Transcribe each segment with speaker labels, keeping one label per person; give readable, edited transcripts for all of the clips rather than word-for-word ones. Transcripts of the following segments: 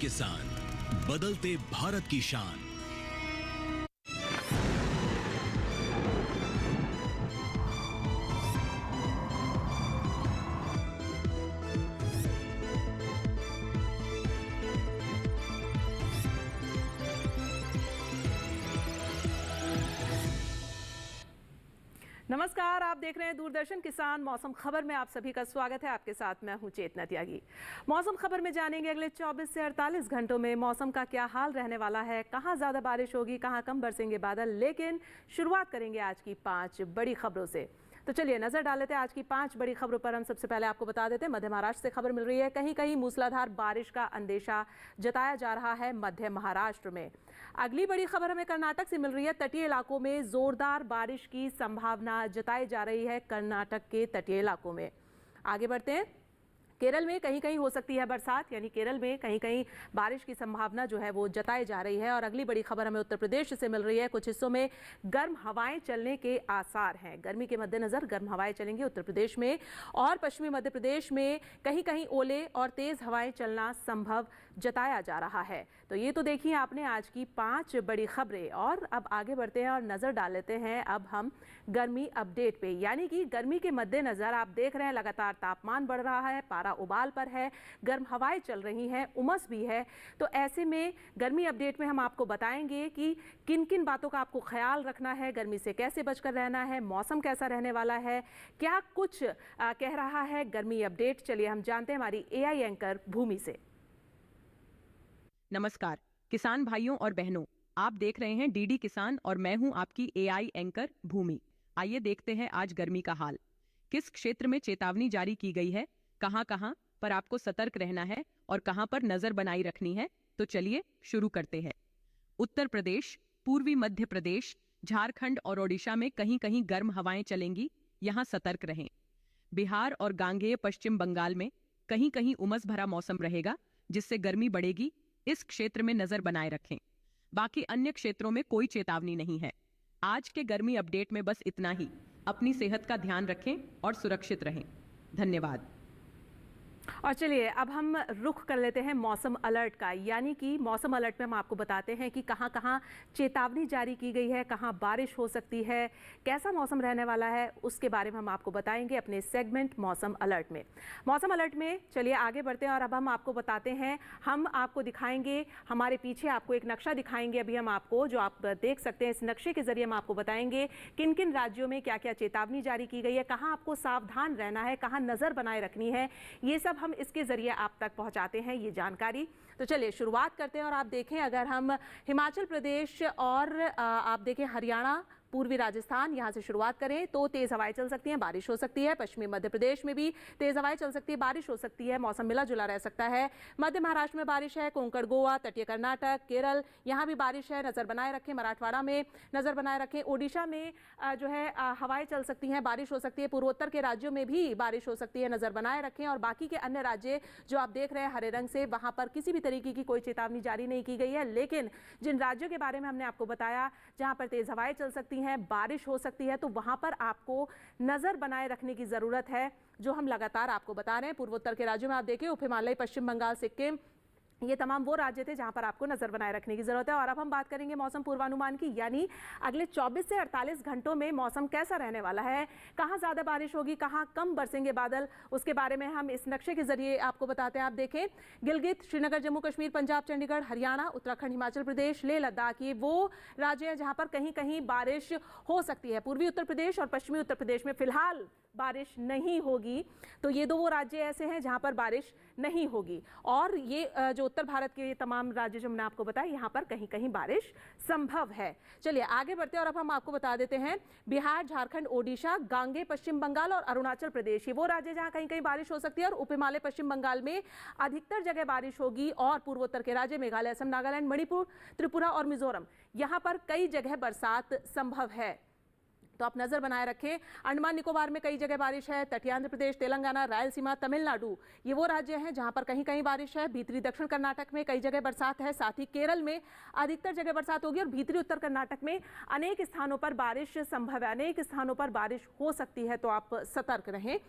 Speaker 1: किसान, बदलते भारत की शान।
Speaker 2: नमस्कार, आप देख रहे हैं दूरदर्शन किसान। मौसम खबर में आप सभी का स्वागत है। आपके साथ मैं हूं चेतना त्यागी। मौसम खबर में जानेंगे अगले 24 से 48 घंटों में मौसम का क्या हाल रहने वाला है, कहां ज्यादा बारिश होगी, कहां कम बरसेंगे बादल। लेकिन शुरुआत करेंगे आज की 5 बड़ी खबरों से। तो चलिए नजर डाल लेते हैं आज की 5 बड़ी खबरों पर। हम सबसे पहले आपको बता देते हैं मध्य महाराष्ट्र से खबर मिल रही है। कहीं कहीं मूसलाधार बारिश का अंदेशा जताया जा रहा है मध्य महाराष्ट्र में। अगली बड़ी खबर हमें कर्नाटक से मिल रही है। तटीय इलाकों में जोरदार बारिश की संभावना जताई जा रही है कर्नाटक के तटीय इलाकों में। आगे बढ़ते हैं। केरल में कहीं कहीं हो सकती है बरसात, यानी केरल में कहीं कहीं बारिश की संभावना जो है वो जताई जा रही है। और अगली बड़ी खबर हमें उत्तर प्रदेश से मिल रही है। कुछ हिस्सों में गर्म हवाएं चलने के आसार हैं। गर्मी के मद्देनजर गर्म हवाएं चलेंगी उत्तर प्रदेश में और पश्चिमी मध्य प्रदेश में कहीं कहीं ओले और तेज हवाएं चलना संभव जताया जा रहा है। तो ये तो देखिए आपने आज की 5 बड़ी खबरें। और अब आगे बढ़ते हैं और नजर डाल लेते हैं अब हम गर्मी अपडेट पे। यानी कि गर्मी के मद्देनजर आप देख रहे हैं लगातार तापमान बढ़ रहा है, पारा उबाल पर है, गर्म हवाएं चल रही हैं, उमस भी है। तो ऐसे में गर्मी अपडेट में हम आपको बताएंगे कि किन किन बातों का आपको ख्याल रखना है, गर्मी से कैसे बचकर रहना है, मौसम कैसा रहने वाला है, क्या कुछ कह रहा है गर्मी अपडेट। चलिए हम जानते हैं हमारी एआई एंकर भूमि से।
Speaker 3: नमस्कार किसान भाइयों और बहनों, आप देख रहे हैं डीडी किसान और मैं हूं आपकी एआई एंकर भूमि। आइए देखते हैं आज गर्मी का हाल। किस क्षेत्र में चेतावनी जारी की गई है, कहां-कहां पर आपको सतर्क रहना है और कहां पर नजर बनाई रखनी है। तो चलिए शुरू करते हैं। उत्तर प्रदेश, पूर्वी मध्य प्रदेश, झारखंड और ओडिशा में कहीं कहीं गर्म हवाएं चलेंगी, यहां सतर्क रहें। बिहार और गांगेय पश्चिम बंगाल में कहीं कहीं उमस भरा मौसम रहेगा, जिससे गर्मी बढ़ेगी। इस क्षेत्र में नजर बनाए रखें। बाकी अन्य क्षेत्रों में कोई चेतावनी नहीं है। आज के गर्मी अपडेट में बस इतना ही। अपनी सेहत का ध्यान रखें और सुरक्षित रहें। धन्यवाद।
Speaker 2: और चलिए अब हम रुख कर लेते हैं मौसम अलर्ट का। यानी कि मौसम अलर्ट में हम आपको बताते हैं कि कहां कहां चेतावनी जारी की गई है, कहां बारिश हो सकती है, कैसा मौसम रहने वाला है, उसके बारे में हम आपको बताएंगे अपने सेगमेंट मौसम अलर्ट में। मौसम अलर्ट में चलिए आगे बढ़ते हैं और अब हम आपको बताते हैं, हम आपको दिखाएंगे, हमारे पीछे आपको एक नक्शा दिखाएंगे अभी हम आपको, जो आप देख सकते हैं। इस नक्शे के जरिए हम आपको बताएंगे किन किन राज्यों में क्या क्या चेतावनी जारी की गई है, कहाँ आपको सावधान रहना है, कहाँ नजर बनाए रखनी है। ये सब हम इसके जरिए आप तक पहुंचाते हैं ये जानकारी। तो चलिए शुरुआत करते हैं और आप देखें, अगर हम हिमाचल प्रदेश और आप देखें हरियाणा, पूर्वी राजस्थान, यहाँ से शुरुआत करें तो तेज हवाएं चल सकती हैं, बारिश हो सकती है। पश्चिमी मध्य प्रदेश में भी तेज हवाएं चल सकती है, बारिश हो सकती है, मौसम मिला जुला रह सकता है। मध्य महाराष्ट्र में बारिश है, कोंकण, गोवा, तटीय कर्नाटक, केरल, यहाँ भी बारिश है, नजर बनाए रखें। मराठवाड़ा में नजर बनाए रखें। ओडिशा में जो है हवाएं चल सकती हैं, बारिश हो सकती है। पूर्वोत्तर के राज्यों में भी बारिश हो सकती है, नजर बनाए रखें। और बाकी के अन्य राज्य जो आप देख रहे हैं हरे रंग से, वहां पर किसी भी तरीके की कोई चेतावनी जारी नहीं की गई है। लेकिन जिन राज्यों के बारे में हमने आपको बताया जहां पर तेज हवाएं चल सकती हैं, बारिश हो सकती है, तो वहां पर आपको नजर बनाए रखने की जरूरत है, जो हम लगातार आपको बता रहे हैं। पूर्वोत्तर के राज्यों में आप देखिए, उप हिमालय, पश्चिम बंगाल, सिक्किम, ये तमाम वो राज्य थे जहां पर आपको नजर बनाए रखने की जरूरत है। और अब हम बात करेंगे मौसम पूर्वानुमान की। यानी अगले 24 से 48 घंटों में मौसम कैसा रहने वाला है, कहां ज्यादा बारिश होगी, कहां कम बरसेंगे बादल, उसके बारे में हम इस नक्शे के जरिए आपको बताते हैं। आप देखें, गिलगित, श्रीनगर, जम्मू कश्मीर, पंजाब, चंडीगढ़, हरियाणा, उत्तराखंड, हिमाचल प्रदेश, लेह लद्दाख, ये वो राज्य हैं जहां पर कहीं कहीं बारिश हो सकती है। पूर्वी उत्तर प्रदेश और पश्चिमी उत्तर प्रदेश में फिलहाल बारिश नहीं होगी। तो ये दो वो राज्य ऐसे हैं जहां पर बारिश नहीं होगी। और ये जो उत्तर भारत के तमाम राज्य जो मैंने आपको बताया, यहाँ पर कहीं कहीं बारिश संभव है। चलिए आगे बढ़ते हैं और अब हम आपको बता देते हैं, बिहार, झारखंड, ओडिशा, गांगे, पश्चिम बंगाल और अरुणाचल प्रदेश, ये वो राज्य जहां कहीं कहीं बारिश हो सकती है। और उप हिमालय, पश्चिम बंगाल में अधिकतर जगह बारिश होगी। और पूर्वोत्तर के राज्य मेघालय, असम, नागालैंड, मणिपुर, त्रिपुरा और मिजोरम, यहाँ पर कई जगह बरसात संभव है। तो आप नजर बनाए रखें। अंडमान निकोबार में कई जगह बारिश है। तटीय आंध्र प्रदेश, तेलंगाना, रायलसीमा, तमिलनाडु, ये वो राज्य हैं जहां पर कहीं कहीं बारिश है। भीतरी दक्षिण कर्नाटक में कई जगह बरसात है। साथ ही केरल में अधिकतर जगह बरसात होगी। और भीतरी उत्तर कर्नाटक में अनेक स्थानों पर बारिश संभव है, अनेक स्थानों पर बारिश हो सकती है। तो आप सतर्क रहें।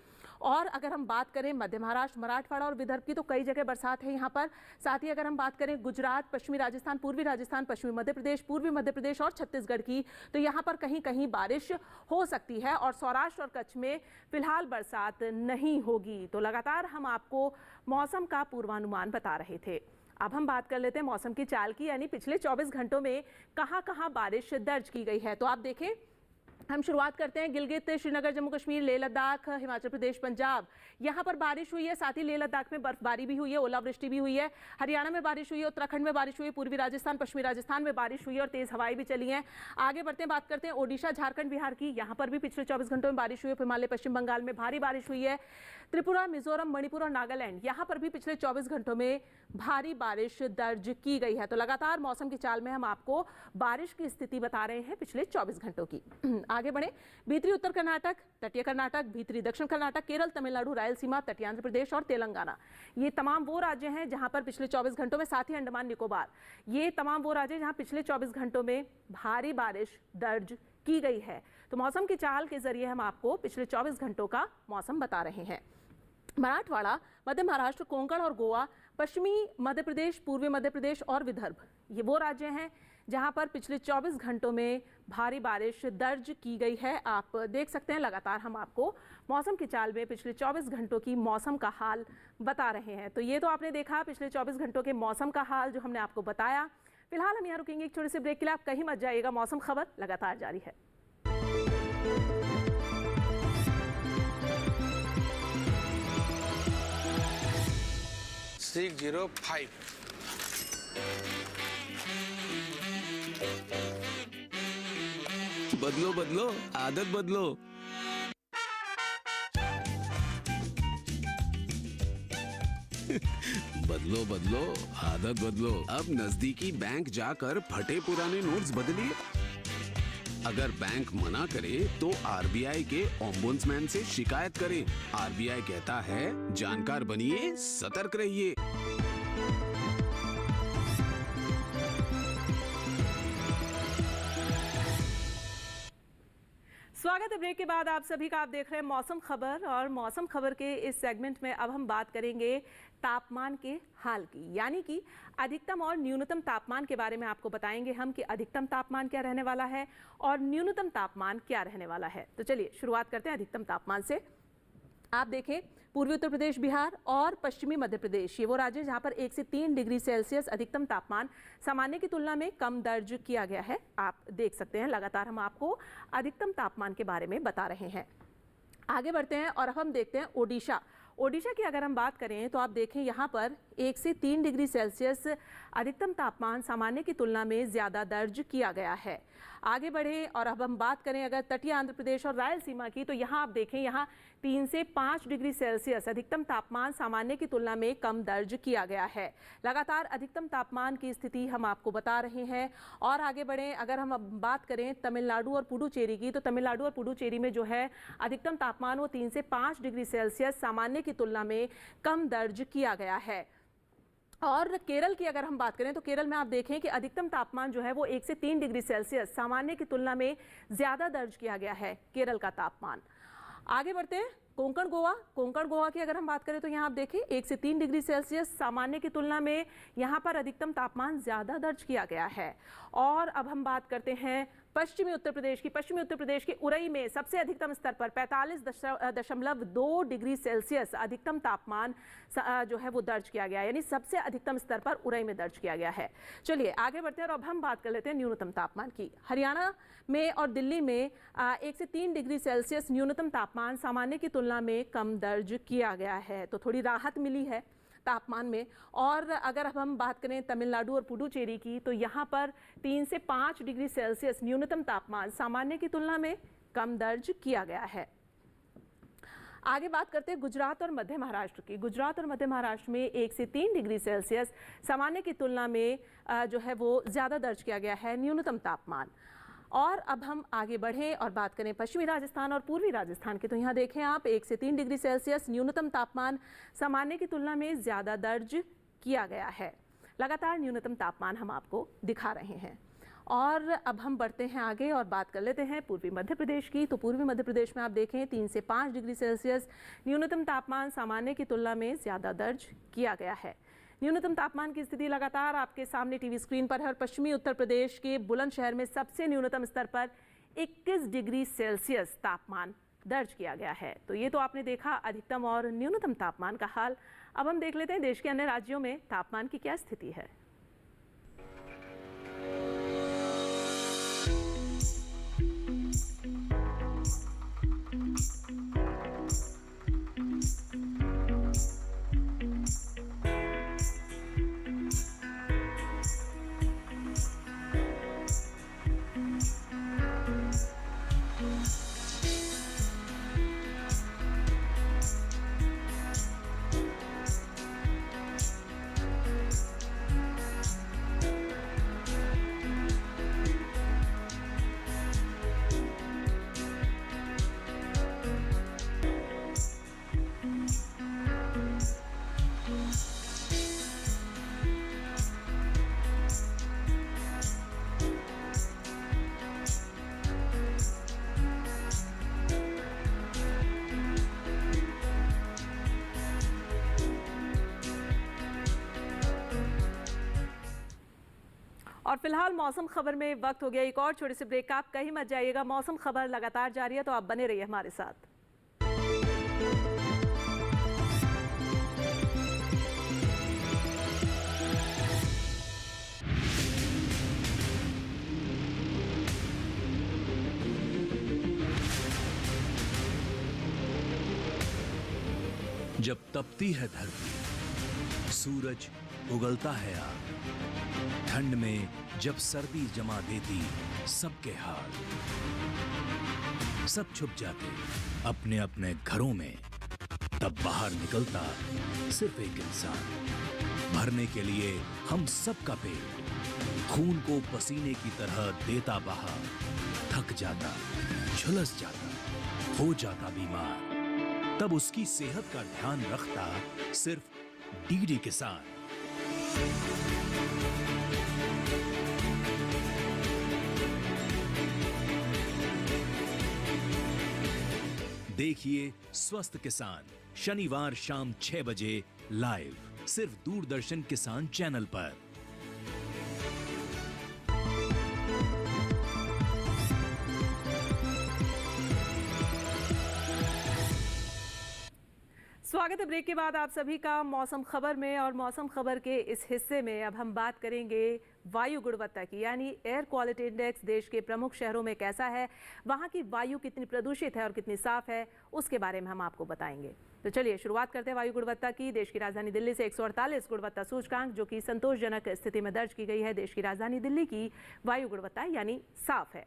Speaker 2: और अगर हम बात करें मध्य महाराष्ट्र, मराठवाड़ा और विदर्भ की, तो कई जगह बरसात है यहाँ पर। साथ ही अगर हम बात करें गुजरात, पश्चिमी राजस्थान, पूर्वी राजस्थान, पश्चिमी मध्य प्रदेश, पूर्वी मध्य प्रदेश और छत्तीसगढ़ की, तो यहाँ पर कहीं कहीं बारिश हो सकती है। और सौराष्ट्र और कच्छ में फिलहाल बरसात नहीं होगी। तो लगातार हम आपको मौसम का पूर्वानुमान बता रहे थे। अब हम बात कर लेते हैं मौसम की चाल की, यानी पिछले 24 घंटों में कहां कहां बारिश दर्ज की गई है। तो आप देखें, हम शुरुआत करते हैं गिलगित, श्रीनगर, जम्मू कश्मीर, लेह लद्दाख, हिमाचल प्रदेश, पंजाब, यहाँ पर बारिश हुई है। साथ ही लेह लद्दाख में बर्फबारी भी हुई है, ओलावृष्टि भी हुई है। हरियाणा में बारिश हुई है, उत्तराखंड में बारिश हुई है, पूर्वी राजस्थान, पश्चिमी राजस्थान में बारिश हुई है और तेज हवाएं भी चली हैं। आगे बढ़ते हैं, बात करते हैं ओडिशा, झारखंड, बिहार की, यहाँ पर भी पिछले 24 घंटों में बारिश हुई है। हिमालय, पश्चिम बंगाल में भारी बारिश हुई है। त्रिपुरा, मिजोरम, मणिपुर और नागालैंड, यहाँ पर भी पिछले 24 घंटों में भारी बारिश दर्ज की गई है। तो लगातार मौसम की चाल में हम आपको बारिश की स्थिति बता रहे हैं पिछले 24 घंटों की। आगे बढ़े, भीतरी उत्तर कर्नाटक, तटीय कर्नाटक, भीतरी दक्षिण कर्नाटक, केरल, तमिलनाडु, रायलसीमा, तटीय आंध्र प्रदेश और तेलंगाना, ये तमाम वो राज्य हैं जहां पर पिछले 24 घंटों में, साथ ही अंडमान निकोबार, ये तमाम वो राज्य जहां पिछले 24 घंटों में भारी बारिश दर्ज की गई है। तो मौसम की चाल के जरिए हम आपको पिछले 24 घंटों का मौसम बता रहे हैं। मराठवाड़ा, मध्य महाराष्ट्र, कोंकण और गोवा, पश्चिमी मध्य प्रदेश, पूर्वी मध्य प्रदेश और विदर्भ, ये वो राज्य हैं जहां पर पिछले 24 घंटों में भारी बारिश दर्ज की गई है। आप देख सकते हैं लगातार हम आपको मौसम की चाल में पिछले 24 घंटों की मौसम का हाल बता रहे हैं। तो ये तो आपने देखा पिछले 24 घंटों के मौसम का हाल जो हमने आपको बताया। फिलहाल हम यहाँ रुकेंगे एक छोटे से ब्रेक के लिए, आप कहीं मत जाइएगा, मौसम खबर लगातार जारी है।
Speaker 4: 605
Speaker 5: बदलो बदलो, आदत बदलो। बदलो बदलो, आदत बदलो। अब नजदीकी बैंक जाकर फटे पुराने नोट्स बदलिए। अगर बैंक मना करे तो आरबीआई के ओम्बुड्समैन से शिकायत करें। आरबीआई कहता है, जानकार बनिए, सतर्क रहिए।
Speaker 2: स्वागत है ब्रेक के बाद आप सभी का। आप देख रहे हैं मौसम खबर, और मौसम खबर के इस सेगमेंट में अब हम बात करेंगे तापमान के हाल की, यानी कि अधिकतम और न्यूनतम तापमान के बारे में आपको बताएंगे हम कि अधिकतम तापमान क्या रहने वाला है और न्यूनतम तापमान क्या रहने वाला है। तो चलिए शुरुआत करते हैं अधिकतम तापमान से। आप देखें, पूर्वी उत्तर प्रदेश, बिहार और पश्चिमी मध्य प्रदेश, ये वो राज्य जहां पर 1 से 3 डिग्री सेल्सियस अधिकतम तापमान सामान्य की तुलना में कम दर्ज किया गया है। आप देख सकते हैं लगातार हम आपको अधिकतम तापमान के बारे में बता रहे हैं। आगे बढ़ते हैं और अब हम देखते हैं ओडिशा। ओडिशा की अगर हम बात करें तो आप देखें यहाँ पर 1 से 3 डिग्री सेल्सियस अधिकतम तापमान सामान्य की तुलना में ज़्यादा दर्ज किया गया है। आगे बढ़े और अब हम बात करें अगर तटीय आंध्र प्रदेश और रायलसीमा की, तो यहाँ आप देखें यहाँ 3 से 5 डिग्री सेल्सियस अधिकतम तापमान सामान्य की तुलना में कम दर्ज किया गया है। लगातार अधिकतम तापमान की स्थिति हम आपको बता रहे हैं। और आगे बढ़ें, अगर हम अब बात करें तमिलनाडु और पुडुचेरी की, तो तमिलनाडु और पुडुचेरी में जो है अधिकतम तापमान वो 3 से 5 डिग्री सेल्सियस सामान्य की तुलना में कम दर्ज किया गया है। और केरल की अगर हम बात करें तो केरल में आप देखें कि अधिकतम तापमान जो है वो 1 से 3 डिग्री सेल्सियस सामान्य की तुलना में ज़्यादा दर्ज किया गया है केरल का तापमान। आगे बढ़ते हैं, कोंकण गोवा की अगर हम बात करें तो यहाँ आप देखें 1 से 3 डिग्री सेल्सियस सामान्य की तुलना में यहाँ पर अधिकतम तापमान ज़्यादा दर्ज किया गया है। और अब हम बात करते हैं पश्चिमी उत्तर प्रदेश की उरई में सबसे अधिकतम स्तर पर 45.2 डिग्री सेल्सियस अधिकतम तापमान जो है वो दर्ज किया गया है, यानी सबसे अधिकतम स्तर पर उरई में दर्ज किया गया है। चलिए आगे बढ़ते हैं और अब हम बात कर लेते हैं न्यूनतम तापमान की। हरियाणा में और दिल्ली में 1 से 3 डिग्री सेल्सियस न्यूनतम तापमान सामान्य की तुलना में कम दर्ज किया गया है, तो थोड़ी राहत मिली है तापमान में। और अगर अब हम बात करें तमिलनाडु और पुडुचेरी की, तो यहाँ पर 3 से 5 डिग्री सेल्सियस न्यूनतम तापमान सामान्य की तुलना में कम दर्ज किया गया है। आगे बात करते हैं गुजरात और मध्य महाराष्ट्र की। गुजरात और मध्य महाराष्ट्र में 1 से 3 डिग्री सेल्सियस सामान्य की तुलना में जो है वो ज़्यादा दर्ज किया गया है न्यूनतम तापमान। और अब हम आगे बढ़ें और बात करें पश्चिमी राजस्थान और पूर्वी राजस्थान की, तो यहाँ देखें आप 1 से 3 डिग्री सेल्सियस न्यूनतम तापमान सामान्य की तुलना में ज़्यादा दर्ज किया गया है। लगातार न्यूनतम तापमान हम आपको दिखा रहे हैं। और अब हम बढ़ते हैं आगे और बात कर लेते हैं पूर्वी मध्य प्रदेश की। तो पूर्वी मध्य प्रदेश में आप देखें 3 से 5 डिग्री सेल्सियस न्यूनतम तापमान सामान्य की तुलना में ज़्यादा दर्ज किया गया है। न्यूनतम तापमान की स्थिति लगातार आपके सामने टीवी स्क्रीन पर है। पश्चिमी उत्तर प्रदेश के बुलंदशहर में सबसे न्यूनतम स्तर पर 21 डिग्री सेल्सियस तापमान दर्ज किया गया है। तो ये तो आपने देखा अधिकतम और न्यूनतम तापमान का हाल। अब हम देख लेते हैं देश के अन्य राज्यों में तापमान की क्या स्थिति है। और फिलहाल मौसम खबर में वक्त हो गया एक और छोटे से ब्रेक का। आप कहीं मत जाइएगा, मौसम खबर लगातार जारी है, तो आप बने रहिए हमारे साथ।
Speaker 1: जब तपती है धरती, सूरज उगलता है आग, ठंड में जब सर्दी जमा देती सबके हाल, सब छुप जाते अपने अपने घरों में, तब बाहर निकलता सिर्फ एक इंसान, भरने के लिए हम सबका पेट, खून को पसीने की तरह देता बहा, थक जाता, झुलस जाता, हो जाता बीमार, तब उसकी सेहत का ध्यान रखता सिर्फ डीडी किसान। देखिए स्वस्थ किसान शनिवार शाम 6 बजे लाइव सिर्फ दूरदर्शन किसान चैनल पर।
Speaker 2: स्वागत है ब्रेक के बाद आप सभी का मौसम खबर में। और मौसम खबर के इस हिस्से में अब हम बात करेंगे वायु गुणवत्ता की, यानी एयर क्वालिटी इंडेक्स देश के प्रमुख शहरों में कैसा है, वहाँ की वायु कितनी प्रदूषित है और कितनी साफ है, उसके बारे में हम आपको बताएंगे। तो चलिए शुरुआत करते हैं वायु गुणवत्ता की। देश की राजधानी दिल्ली से 148 गुणवत्ता सूचकांक जो कि संतोषजनक स्थिति में दर्ज की गई है। देश की राजधानी दिल्ली की वायु गुणवत्ता यानी साफ है।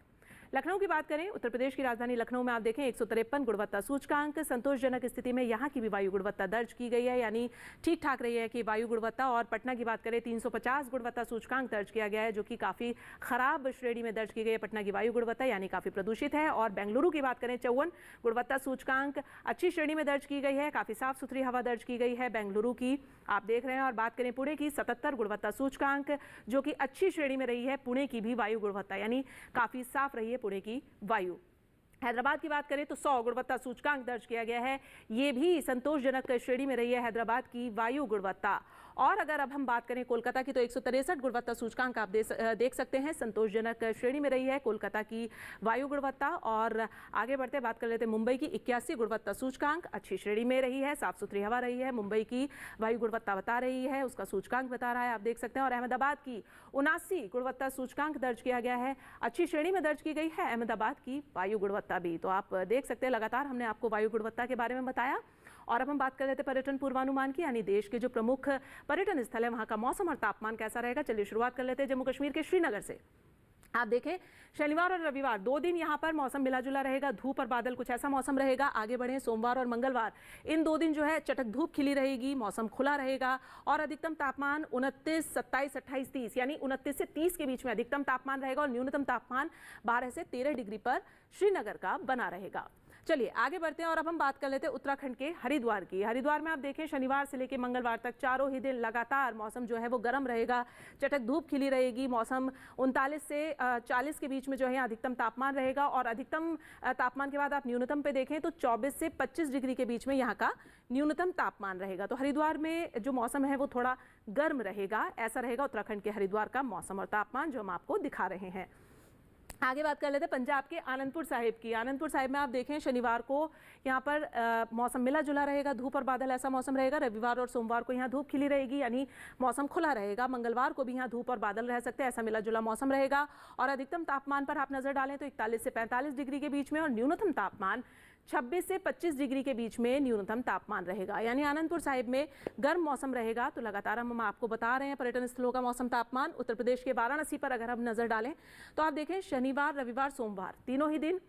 Speaker 2: लखनऊ की बात करें, उत्तर प्रदेश की राजधानी लखनऊ में आप देखें 153 गुणवत्ता सूचकांक संतोषजनक स्थिति में यहाँ की भी वायु गुणवत्ता दर्ज की गई है, यानी ठीक ठाक रही है कि वायु गुणवत्ता। और पटना की बात करें 350 गुणवत्ता सूचकांक दर्ज किया गया है, जो कि काफ़ी खराब श्रेणी में दर्ज की गई है पटना की वायु गुणवत्ता, यानी काफ़ी प्रदूषित है। और बेंगलुरु की बात करें 54 गुणवत्ता सूचकांक अच्छी श्रेणी में दर्ज की गई है, काफ़ी साफ सुथरी हवा दर्ज की गई है बेंगलुरु की, आप देख रहे हैं। और बात करें पुणे की 77 गुणवत्ता सूचकांक जो कि अच्छी श्रेणी में रही है पुणे की भी वायु गुणवत्ता, यानी काफ़ी साफ रही है पुणे की वायु। हैदराबाद की बात करें तो 100 गुणवत्ता सूचकांक दर्ज किया गया है, ये भी संतोषजनक श्रेणी में रही है हैदराबाद की वायु गुणवत्ता। और अगर अब हम बात करें कोलकाता की तो 163 गुणवत्ता सूचकांक आप देख सकते हैं, संतोषजनक श्रेणी में रही है कोलकाता की वायु गुणवत्ता। और आगे बढ़ते बात कर लेते हैं मुंबई की 81 गुणवत्ता सूचकांक अच्छी श्रेणी में रही है, साफ सुथरी हवा रही है, मुंबई की वायु गुणवत्ता बता रही है, उसका सूचकांक बता रहा है, आप देख सकते हैं। और अहमदाबाद की 79 गुणवत्ता सूचकांक दर्ज किया गया है, अच्छी श्रेणी में दर्ज की गई है अहमदाबाद की वायु गुणवत्ता भी। तो आप देख सकते हैं लगातार हमने आपको वायु गुणवत्ता के बारे में बताया। और अब हम बात कर लेते हैं पर्यटन पूर्वानुमान की, यानी देश के जो प्रमुख पर्यटन स्थल है वहाँ का मौसम और तापमान कैसा रहेगा। चलिए शुरुआत कर लेते हैं जम्मू कश्मीर के श्रीनगर से। आप देखें शनिवार और रविवार 2 दिन यहाँ पर मौसम मिला जुला रहेगा, धूप और बादल कुछ ऐसा मौसम रहेगा। आगे बढ़े सोमवार और मंगलवार, इन 2 दिन जो है चटक धूप खिली रहेगी, मौसम खुला रहेगा और अधिकतम तापमान 29, 27, 28, 30 यानी 29 से 30 के बीच में अधिकतम तापमान रहेगा और न्यूनतम तापमान 12 से 13 डिग्री पर श्रीनगर का बना रहेगा। चलिए आगे बढ़ते हैं और अब हम बात कर लेते हैं उत्तराखंड के हरिद्वार की। हरिद्वार में आप देखें शनिवार से लेकर मंगलवार तक चारों ही दिन लगातार मौसम जो है वो गर्म रहेगा, चटक धूप खिली रहेगी। मौसम 39 से 40 के बीच में जो है अधिकतम तापमान रहेगा और अधिकतम तापमान के बाद आप न्यूनतम पे देखें तो 24 से 25 डिग्री के बीच में यहाँ का न्यूनतम तापमान रहेगा। तो हरिद्वार में जो मौसम है वो थोड़ा गर्म रहेगा। ऐसा रहेगा उत्तराखंड के हरिद्वार का मौसम और तापमान जो हम आपको दिखा रहे हैं। आगे बात कर लेते हैं पंजाब के आनंदपुर साहिब की। आनंदपुर साहिब में आप देखें शनिवार को यहाँ पर मौसम मिला जुला रहेगा, धूप और बादल ऐसा मौसम रहेगा। रविवार और सोमवार को यहाँ धूप खिली रहेगी यानी मौसम खुला रहेगा। मंगलवार को भी यहाँ धूप और बादल रह सकते हैं, ऐसा मिला जुला मौसम रहेगा। और अधिकतम तापमान पर आप नजर डालें तो 41 से 45 डिग्री के बीच में और न्यूनतम तापमान 26 से 25 डिग्री के बीच में न्यूनतम तापमान रहेगा। यानी आनंदपुर साहिब में गर्म मौसम रहेगा। तो लगातार हम आपको बता रहे हैं पर्यटन स्थलों का मौसम तापमान। उत्तर प्रदेश के वाराणसी पर अगर हम नजर डालें तो आप देखें शनिवार रविवार सोमवार तीनों ही दिन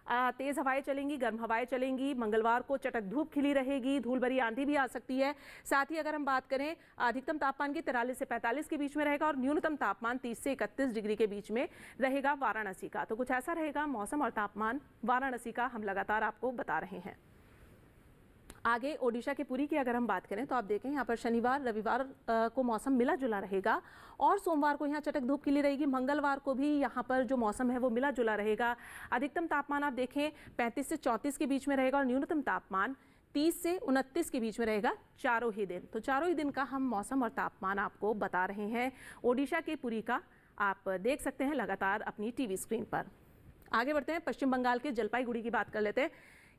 Speaker 2: तेज हवाएं चलेंगी, गर्म हवाएं चलेंगी। मंगलवार को चटक धूप खिली रहेगी, धूल भरी आंधी भी आ सकती है। साथ ही अगर हम बात करें अधिकतम तापमान की 43 से 45 के बीच में रहेगा और न्यूनतम तापमान 30 से 31 डिग्री के बीच में रहेगा वाराणसी का। तो कुछ ऐसा रहेगा मौसम और तापमान वाराणसी का, हम लगातार आपको बता रहे हैं। आगे ओडिशा के पुरी की अगर हम बात करें तो आप देखें यहाँ पर शनिवार रविवार को मौसम मिला जुला रहेगा और सोमवार को यहाँ चटक धूप खिली रहेगी। मंगलवार को भी यहाँ पर जो मौसम है वो मिला जुला रहेगा। अधिकतम तापमान आप देखें 35 से 34 के बीच में रहेगा और न्यूनतम तापमान 30 से 29 के बीच में रहेगा चारों ही दिन। तो चारों ही दिन का हम मौसम और तापमान आपको बता रहे हैं ओडिशा के पुरी का, आप देख सकते हैं लगातार अपनी टीवी स्क्रीन पर। आगे बढ़ते हैं पश्चिम बंगाल के जलपाईगुड़ी की बात कर लेते हैं।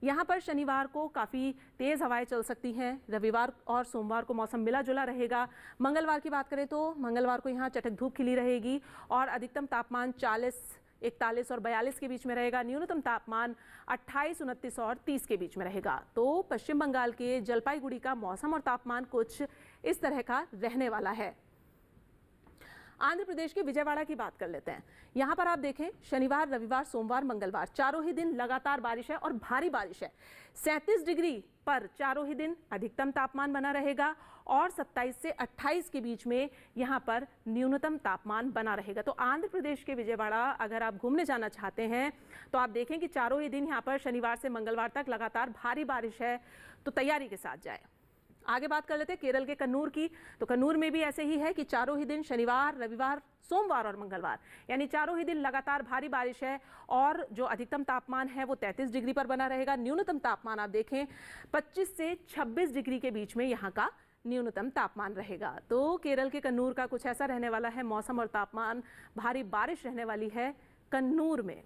Speaker 2: यहाँ पर शनिवार को काफ़ी तेज़ हवाएं चल सकती हैं। रविवार और सोमवार को मौसम मिला जुला रहेगा। मंगलवार की बात करें तो मंगलवार को यहाँ चटक धूप खिली रहेगी और अधिकतम तापमान 40, 41 और 42 के बीच में रहेगा। न्यूनतम तापमान 28, 29 और 30 के बीच में रहेगा। तो पश्चिम बंगाल के जलपाईगुड़ी का मौसम और तापमान कुछ इस तरह का रहने वाला है। आंध्र प्रदेश के विजयवाड़ा की बात कर लेते हैं। यहाँ पर आप देखें शनिवार रविवार सोमवार मंगलवार चारों ही दिन लगातार बारिश है और भारी बारिश है। 37 डिग्री पर चारों ही दिन अधिकतम तापमान बना रहेगा और 27 से 28 के बीच में यहाँ पर न्यूनतम तापमान बना रहेगा। तो आंध्र प्रदेश के विजयवाड़ा अगर आप घूमने जाना चाहते हैं तो आप देखें कि चारों ही दिन यहाँ पर शनिवार से मंगलवार तक लगातार भारी बारिश है, तो तैयारी के साथ जाए। आगे बात कर लेते हैं केरल के कन्नूर की। तो कन्नूर में भी ऐसे ही है कि चारों ही दिन शनिवार रविवार सोमवार और मंगलवार यानी चारों ही दिन लगातार भारी बारिश है और जो अधिकतम तापमान है वो 33 डिग्री पर बना रहेगा। न्यूनतम तापमान आप देखें 25 से 26 डिग्री के बीच में यहाँ का न्यूनतम तापमान रहेगा। तो केरल के कन्नूर का कुछ ऐसा रहने वाला है मौसम और तापमान। भारी बारिश रहने वाली है कन्नूर में।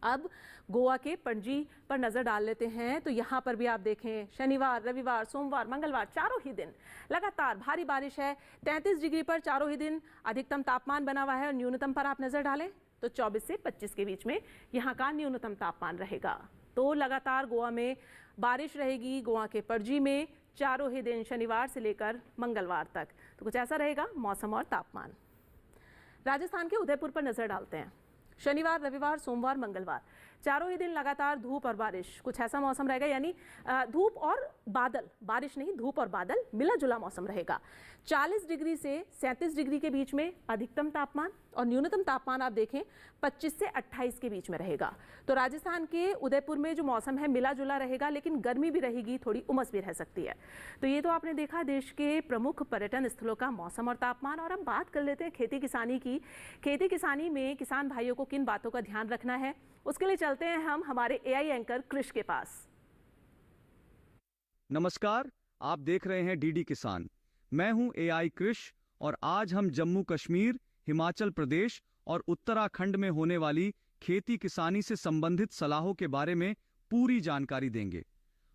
Speaker 2: अब गोवा के पणजी पर नजर डाल लेते हैं। तो यहाँ पर भी आप देखें शनिवार रविवार सोमवार मंगलवार चारों ही दिन लगातार भारी बारिश है। 33 डिग्री पर चारों ही दिन अधिकतम तापमान बना हुआ है और न्यूनतम पर आप नजर डालें तो 24 से 25 के बीच में यहाँ का न्यूनतम तापमान रहेगा। तो लगातार गोवा में बारिश रहेगी। गोवा के पणजी में चारों ही दिन शनिवार से लेकर मंगलवार तक। तो कुछ ऐसा रहेगा मौसम और तापमान। राजस्थान के उदयपुर पर नजर डालते हैं। शनिवार रविवार सोमवार मंगलवार चारों ही दिन लगातार धूप और बारिश, कुछ ऐसा मौसम रहेगा। यानी धूप और बादल, बारिश नहीं धूप और बादल मिला जुला मौसम रहेगा। 40 डिग्री से 37 डिग्री के बीच में अधिकतम तापमान और न्यूनतम तापमान आप देखें 25 से 28 के बीच में रहेगा। तो राजस्थान के उदयपुर में जो मौसम है मिला जुला रहेगा, लेकिन गर्मी भी रहेगी, थोड़ी उमस भी रह सकती है। तो ये तो आपने देखा देश के प्रमुख पर्यटन स्थलों का मौसम और तापमान। और हम बात कर लेते हैं खेती किसानी की। खेती किसानी में किसान भाइयों को किन बातों का ध्यान रखना है, उसके लिए चलते हैं हम हमारे एआई एंकर कृष के पास।
Speaker 4: नमस्कार, आप देख रहे हैं डीडी किसान। मैं हूं एआई कृष और आज हम जम्मू कश्मीर, हिमाचल प्रदेश और उत्तराखंड में होने वाली खेती किसानी से संबंधित सलाहों के बारे में पूरी जानकारी देंगे।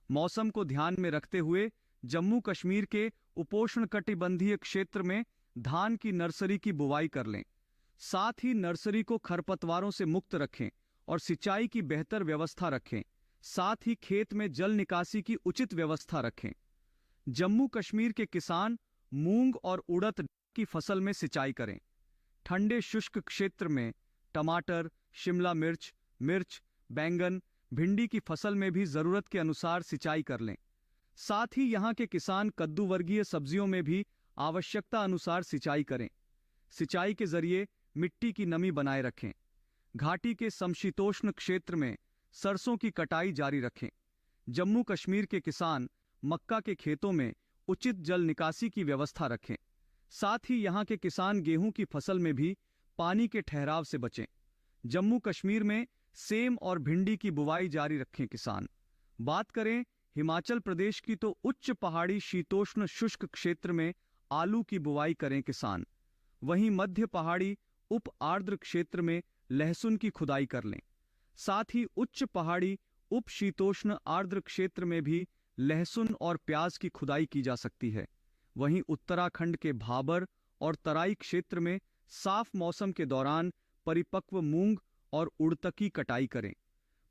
Speaker 4: मौसम को ध्यान में रखते हुए जम्मू कश्मीर के उपोष्णकटिबंधीय क्षेत्र में धान की नर्सरी की बुवाई कर लें। साथ ही नर्सरी को खरपतवारों से मुक्त रखें और सिंचाई की बेहतर व्यवस्था रखें। साथ ही खेत में जल निकासी की उचित व्यवस्था रखें। जम्मू कश्मीर के किसान मूंग और उड़द की फसल में सिंचाई करें। ठंडे शुष्क क्षेत्र में टमाटर, शिमला मिर्च, मिर्च, बैंगन, भिंडी की फसल में भी जरूरत के अनुसार सिंचाई कर लें। साथ ही यहाँ के किसान कद्दू वर्गीय सब्जियों में भी आवश्यकता अनुसार सिंचाई करें। सिंचाई के जरिए मिट्टी की नमी बनाए रखें। घाटी के समशीतोष्ण क्षेत्र में सरसों की कटाई जारी रखें। जम्मू कश्मीर के किसान मक्का के खेतों में उचित जल निकासी की व्यवस्था रखें। साथ ही यहाँ के किसान गेहूं की फसल में भी पानी के ठहराव से बचें। जम्मू कश्मीर में सेम और भिंडी की बुवाई जारी रखें किसान। बात करें हिमाचल प्रदेश की तो उच्च पहाड़ी शीतोष्ण शुष्क क्षेत्र में आलू की बुवाई करें किसान। वहीं मध्य पहाड़ी उप आर्द्र क्षेत्र में लहसुन की खुदाई कर लें। साथ ही उच्च पहाड़ी उप शीतोष्ण आर्द्र क्षेत्र में भी लहसुन और प्याज की खुदाई की जा सकती है। वहीं उत्तराखंड के भाबर और तराई क्षेत्र में साफ मौसम के दौरान परिपक्व मूंग और उड़द की कटाई करें।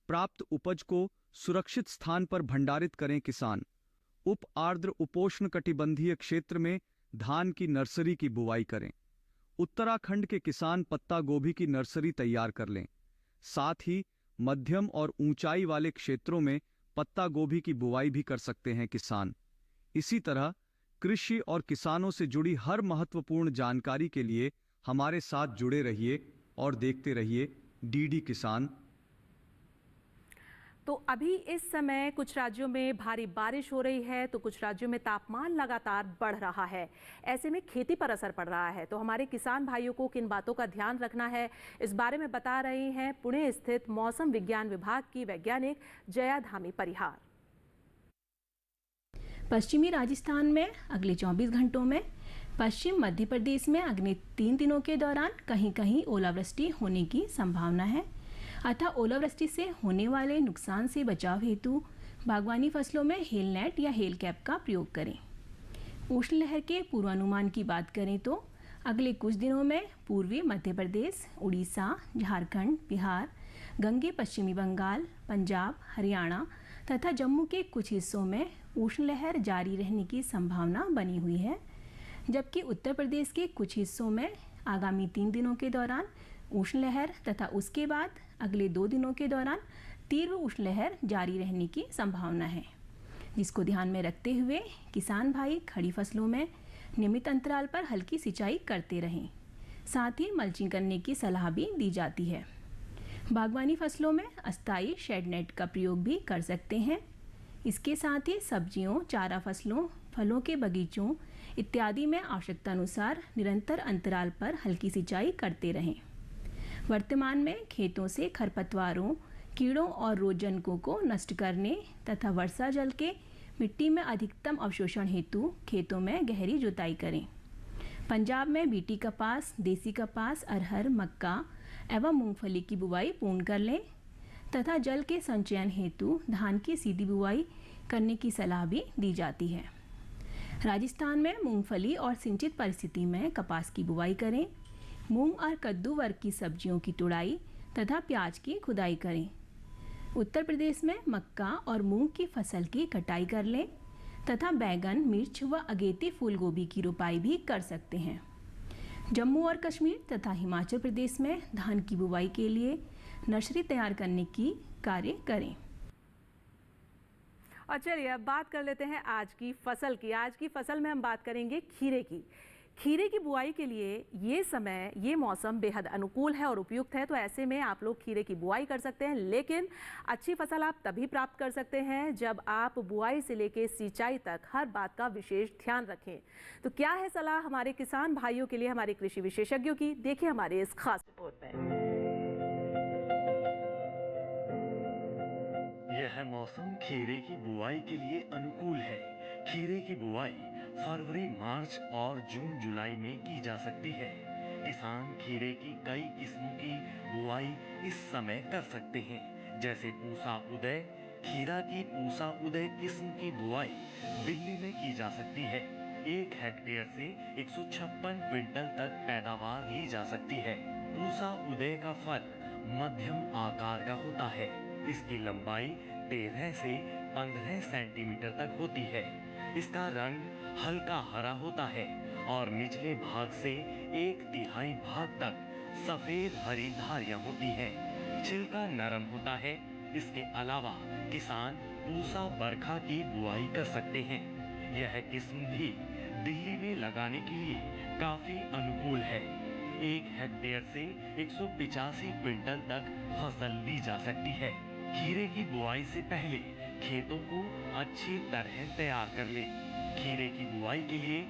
Speaker 4: प्राप्त उपज को सुरक्षित स्थान पर भंडारित करें किसान। उप आर्द्र उपोष्ण कटिबंधीय क्षेत्र में धान की नर्सरी की बुवाई करें। उत्तराखंड के किसान पत्ता गोभी की नर्सरी तैयार कर लें। साथ ही मध्यम और ऊंचाई वाले क्षेत्रों में पत्ता गोभी की बुवाई भी कर सकते हैं किसान। इसी तरह कृषि और किसानों से जुड़ी हर महत्वपूर्ण जानकारी के लिए हमारे साथ जुड़े रहिए और देखते रहिए डीडी किसान।
Speaker 2: तो अभी इस समय कुछ राज्यों में भारी बारिश हो रही है तो कुछ राज्यों में तापमान लगातार बढ़ रहा है। ऐसे में खेती पर असर पड़ रहा है। तो हमारे किसान भाइयों को किन बातों का ध्यान रखना है, इस बारे में बता रही हैं पुणे स्थित मौसम विज्ञान विभाग की वैज्ञानिक जया धामी परिहार।
Speaker 6: पश्चिमी राजस्थान में अगले 24 घंटों में, पश्चिम मध्य प्रदेश में अगले 3 दिनों के दौरान कहीं कहीं ओलावृष्टि होने की संभावना है। अतः ओलावृष्टि से होने वाले नुकसान से बचाव हेतु बागवानी फसलों में हेल नेट या हेल कैप का प्रयोग करें। उष्ण लहर के पूर्वानुमान की बात करें तो अगले कुछ दिनों में पूर्वी मध्य प्रदेश, उड़ीसा, झारखंड, बिहार, गंगे पश्चिमी बंगाल, पंजाब, हरियाणा तथा जम्मू के कुछ हिस्सों में उष्ण लहर जारी रहने की संभावना बनी हुई है। जबकि उत्तर प्रदेश के कुछ हिस्सों में आगामी 3 दिनों के दौरान उष्ण लहर तथा उसके बाद अगले 2 दिनों के दौरान तीव्र उष्ण लहर जारी रहने की संभावना है, जिसको ध्यान में रखते हुए किसान भाई खड़ी फसलों में नियमित अंतराल पर हल्की सिंचाई करते रहें। साथ ही मल्चिंग करने की सलाह भी दी जाती है। बागवानी फसलों में अस्थायी शेड नेट का प्रयोग भी कर सकते हैं। इसके साथ ही सब्जियों, चारा फसलों, फलों के बगीचों इत्यादि में आवश्यकता अनुसार निरंतर अंतराल पर हल्की सिंचाई करते रहें। वर्तमान में खेतों से खरपतवारों, कीड़ों और रोगजनकों को नष्ट करने तथा वर्षा जल के मिट्टी में अधिकतम अवशोषण हेतु खेतों में गहरी जुताई करें। पंजाब में बीटी कपास, देसी कपास, अरहर, मक्का एवं मूंगफली की बुवाई पूर्ण कर लें तथा जल के संचयन हेतु धान की सीधी बुवाई करने की सलाह भी दी जाती है। राजस्थान में मूंगफली और सिंचित परिस्थिति में कपास की बुवाई करें। मूंग और कद्दू वर्ग की सब्जियों की तुड़ाई तथा प्याज की खुदाई करें। उत्तर प्रदेश में मक्का और मूंग की फसल की कटाई कर लें तथा बैगन, मिर्च व अगेती फूल गोभी की रोपाई भी कर सकते हैं। जम्मू और कश्मीर तथा हिमाचल प्रदेश में धान की बुवाई के लिए नर्सरी तैयार करने की कार्य करें।
Speaker 2: और चलिए अब बात कर लेते हैं आज की फसल की। आज की फसल में हम बात करेंगे खीरे की। खीरे की बुआई के लिए ये समय, ये मौसम बेहद अनुकूल है और उपयुक्त है। तो ऐसे में आप लोग खीरे की बुआई कर सकते हैं, लेकिन अच्छी फसल आप तभी प्राप्त कर सकते हैं जब आप बुआई से लेकर सिंचाई तक हर बात का विशेष ध्यान रखें। तो क्या है सलाह हमारे किसान भाइयों के लिए हमारे कृषि विशेषज्ञों की, देखिए हमारे इस खास रिपोर्ट में।
Speaker 7: यह मौसम खीरे की बुआई के लिए अनुकूल है। खीरे की बुआई फरवरी, मार्च और जून जुलाई में की जा सकती है। किसान खीरे की कई किस्मों की बुआई इस समय कर सकते हैं, जैसे पूसा उदय। खीरा की पूसा उदय किस्म की बुआई दिल्ली में की जा सकती है। 1 हेक्टेयर से 156 क्विंटल तक पैदावार ली जा सकती है। पूसा उदय का फल मध्यम आकार का होता है। इसकी लंबाई 13 से 15 सेंटीमीटर तक होती है। इसका रंग हल्का हरा होता है और निचले भाग से 1/3 भाग तक सफेद हरी धारियां होती हैं। छिलका नरम होता है। इसके अलावा किसान पूसा बरखा की बुआई कर सकते हैं। यह किस्म भी दिल्ली में लगाने के लिए काफी अनुकूल है। 1 हेक्टेयर से 185 क्विंटल तक फसल ली जा सकती है। खीरे की बुआई से पहले खेतों को अच्छी तरह तैयार कर ले। खीरे की बुआई के लिए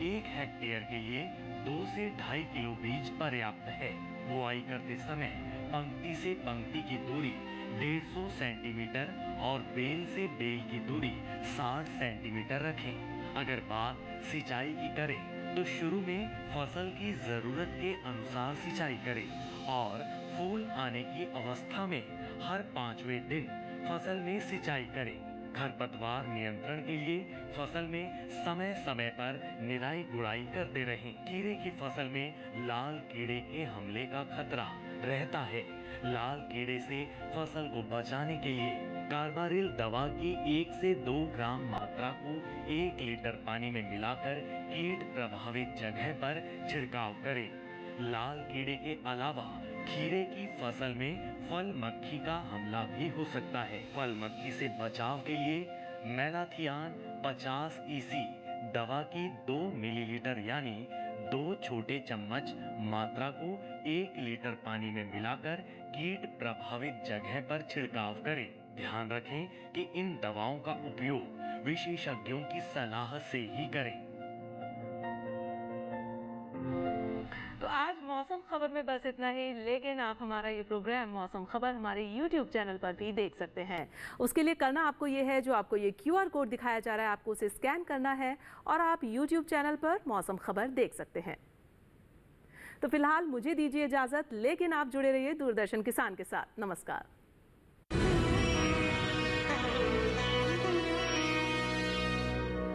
Speaker 7: 1 हेक्टेयर के लिए 2 से 2.5 किलो बीज पर्याप्त है। बुआई करते समय पंक्ति से पंक्ति की दूरी 150 सेंटीमीटर और बेल से बेल की दूरी 60 सेंटीमीटर रखें। अगर बात सिंचाई की करें तो शुरू में फसल की जरूरत के अनुसार सिंचाई करें और फूल आने की अवस्था में हर 5वें दिन फसल में सिंचाई करें। खरपतवार नियंत्रण के लिए फसल में समय समय पर निराई गुड़ाई करते रहें। खीरे की फसल में लाल कीड़े के हमले का खतरा रहता है। लाल कीड़े से फसल को बचाने के लिए कार्बारिल दवा की 1 से 2 ग्राम मात्रा को 1 लीटर पानी में मिलाकर कीट प्रभावित जगह पर छिड़काव करें। लाल कीड़े के अलावा खीरे की फसल में फल मक्खी का हमला भी हो सकता है। फल मक्खी से बचाव के लिए मेलाथियान 50 EC दवा की 2 मिलीलीटर यानी 2 छोटे चम्मच मात्रा को 1 लीटर पानी में मिलाकर कीट प्रभावित जगह पर छिड़काव करें। ध्यान रखें कि इन दवाओं का उपयोग विशेषज्ञों की सलाह से ही करें।
Speaker 2: तो आज मौसम खबर में बस इतना ही, लेकिन आप हमारा ये प्रोग्राम मौसम खबर हमारे YouTube चैनल पर भी देख सकते हैं। उसके लिए करना आपको ये है, जो आपको ये QR कोड दिखाया जा रहा है, आपको उसे स्कैन करना है और आप YouTube चैनल पर मौसम खबर देख सकते हैं। तो फिलहाल मुझे दीजिए इजाजत, लेकिन आप जुड़े रहिए दूरदर्शन किसान के साथ। नमस्कार।